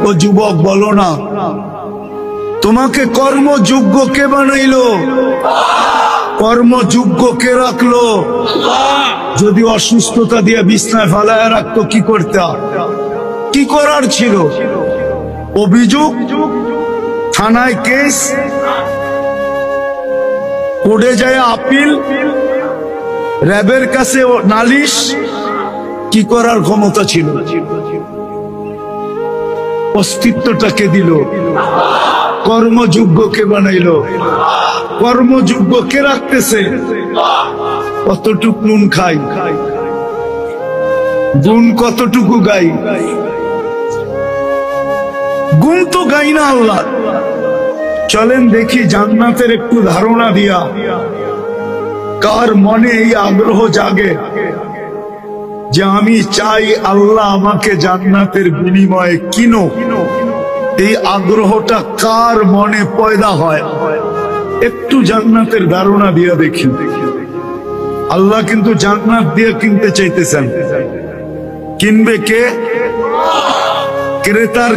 ও যুবক বলো না, তোমাকে কর্মযোগ্য কে বানাইলো? কর্মযোগ্য কে রাখলো? যদি অসুস্থতা দিয়ে বিছনায় ফালায় রাখতো কি করতে? কি করার ছিল? অভিযোগ, থানায় কেস, কোর্টে যায় আপিল, র্যাবের কাছে নালিশ, কি করার ক্ষমতা ছিল? অস্তিত্বটাকে দিল। কর্মযোগ্যকে বানাইলো। কর্মযোগ্য কে রাখতেছে? কতটুকু নুন খাই, গুণ কতটুকু গাই? গুণ তো গাই না আল্লাহ। চলেন দেখি জান্নাতের একটু ধারণা দিয়া কার মনে এই আগ্রহ জাগে যে আমি চাই আল্লাহ আমাকে জান্নাতের বিনিময়ে কিনো। এই আগ্রহটা কার মনে পয়দা হয়? একটু জান্নাতের ধারণা দিয়া দেখি। আল্লাহ কিন্তু জান্নাত দিয়ে কিনতে চাইতেছেন। কিনবে কে? ক্রেতার